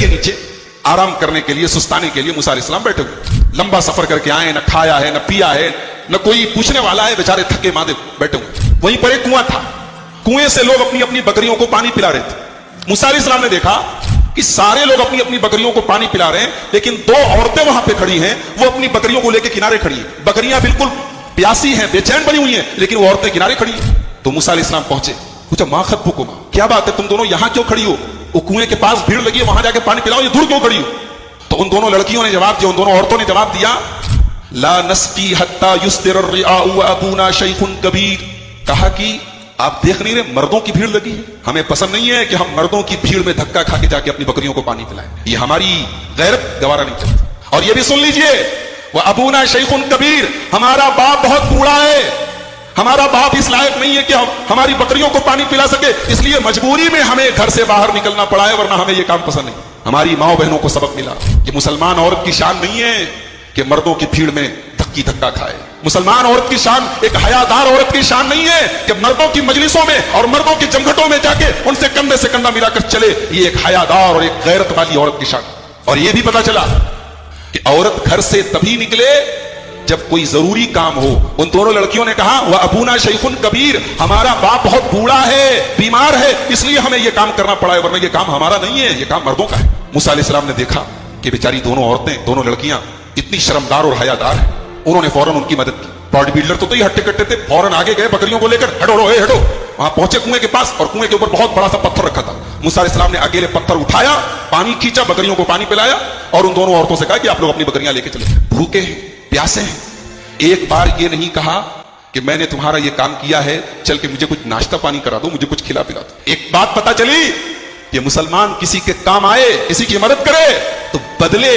के नीचे आराम करने के लिए, सुस्ताने के लिए मूसा अलैहिस्सलाम बैठे हुए। लंबा सफर करके आए, न खाया है, न पिया है, न कोई पूछने वाला है, बेचारे थके मादे बैठे हुए। वहीं पर एक कुआं था, कुएं से लोग अपनी अपनी बकरियों को पानी पिला रहे थे। मूसा अलैहिस्सलाम ने देखा कि सारे लोग अपनी अपनी बकरियों को पानी पिला रहे हैं, लेकिन दो औरतें वहां पे खड़ी हैं, वो अपनी बकरियों को लेकर किनारे खड़ी हैं। बकरियां बिल्कुल प्यासी हैं, बेचैन बनी हुई हैं, लेकिन वो औरतें किनारे खड़ी हैं। तो मूसा अलैहिस्सलाम पहुंचे, पूछा मा खत्बुकुमा, क्या बात है, तुम दोनों यहां क्यों खड़ी हो? वो कुएं के पास भीड़ लगी है, वहां जाके पानी पिलाओ, ये दूर क्यों खड़ी हो? तो उन दोनों लड़कियों ने जवाब दिया, उन दोनों औरतों ने जवाब दिया, ला नस्की हत्ता युस्दिर अर्रिआउ व अबूना शैखुन कबीर। कहा कि आप देख नहीं रहे, मर्दों की भीड़ लगी है, हमें पसंद नहीं है कि हम मर्दों की भीड़ में धक्का खा के जाके अपनी बकरियों को पानी पिलाएं, ये हमारी गैरत गवारा नहीं करती। और ये भी सुन लीजिए, वह अबूना शैखुन कबीर, हमारा बाप बहुत बूढ़ा है, हमारा बाप इस लायक नहीं है कि हम हमारी बकरियों को पानी पिला सके, इसलिए मजबूरी में हमें घर से बाहर निकलना पड़ा है, वरना हमें यह काम पसंद नहीं। हमारी माओ बहनों को सबक मिला कि मुसलमान औरत की शान नहीं है कि मर्दों की भीड़ में धक्का खाए। मुसलमान औरत की शान, एक हयादार औरत की शान नहीं है कि मर्दों की मजलिसों में और मर्दों की जमघटों में जाके उनसे कंधे से कंधा मिलाकर चले। ये एक हयादार और एक गैरत वाली औरत की शान। और यह भी पता चला कि औरत घर से तभी निकले जब कोई जरूरी काम हो। उन दोनों लड़कियों ने कहा, वह अबूना शैखुन कबीर, हमारा बाप बहुत बूढ़ा है, बीमार है, इसलिए हमें यह काम करना पड़ा है, वरना यह काम हमारा नहीं है, यह काम मर्दों का है। मूसा अलैहिस्सलाम ने देखा कि बेचारी दोनों औरतें, दोनों लड़कियां इतनी शर्मदार और हयादार है, उन्होंने फौरन उनकी मदद की। बॉडी बिल्डर तो ही हट्टे कट्टे थे, फौरन आगे गए, बकरियों को लेकर हटो हटो। वहां पहुंचे कुएं के पास, और कुएं के ऊपर बहुत बड़ा सा पत्थर रखा था। मूसा अलैहिस्सलाम ने अकेले पत्थर उठाया, पानी खींचा, बकरियों को पानी पिलाया, और उन दोनों औरतों से कहा कि आप लोग अपनी बकरियां लेके चले। भूखे हैं, प्यासे हैं, एक बार ये नहीं कहा कि मैंने तुम्हारा ये काम किया है, चल के मुझे कुछ नाश्ता पानी करा दो, मुझे कुछ खिला पिला दो। एक बात पता चली कि मुसलमान किसी के काम आए, किसी की मदद करे तो बदले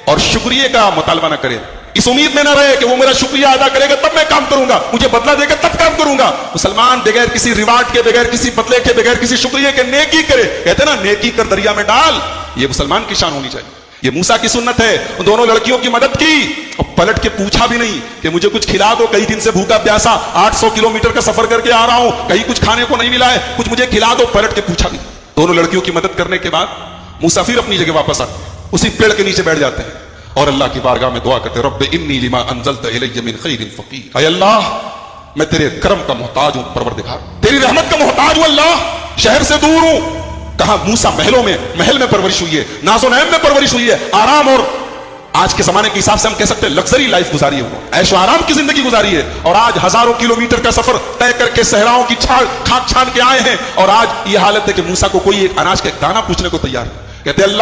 और शुक्रिया का मुतालबा ना करे, इस उम्मीद में ना रहे कि वो मेरा शुक्रिया अदा करेगा तब मैं काम करूंगा, मुझे बदला देगा तब काम करूंगा। मुसलमान बगैर किसी रिवार्ड के, बगैर किसी बदले के, बगैर किसी शुक्रिया के नेकी करे। कहते ना, नेकी कर दरिया में डाल, ये मुसलमान की शान होनी चाहिए। ये मूसा की सुन्नत है। उन दोनों लड़कियों की मदद की और पलट के पूछा भी नहीं कि मुझे कुछ खिला दो, कई दिन से भूखा प्यासा 800 किलोमीटर का सफर करके आ रहा हूं, कहीं कुछ खाने को नहीं मिला है, कुछ मुझे खिला दो, पलट के पूछा नहीं। दोनों लड़कियों की मदद करने के बाद मूसा फिर अपनी जगह वापस आते हैं, उसी पेड़ के नीचे बैठ जाते हैं और अल्लाह की बारगाह में दुआ करते, रब्बे इन्नी लिमा अंज़लत इलैया मिन खैरिन फ़क़ीर। ऐ अल्लाह, मैं तेरे करम का मोहताज हूं, परवरदिगार तेरी रहमत का मोहताज हूं अल्लाह, शहर से दूर हूं। कहा मूसा महलों में, महल में परवरिश हुई है, नाज़ो नैम में परवरिश हुई है, आराम और आज के जमाने के हिसाब से हम कह सकते हैं लग्जरी लाइफ गुजारी है, ऐशो आराम की जिंदगी गुजारी है। और आज हजारों किलोमीटर का सफर तय करके सहराओं की खाक छान के आए हैं, और आज ये हालत है कि मूसा को कोई एक अनाज का एक दाना पूछने को तैयार है। कहते अल्लाह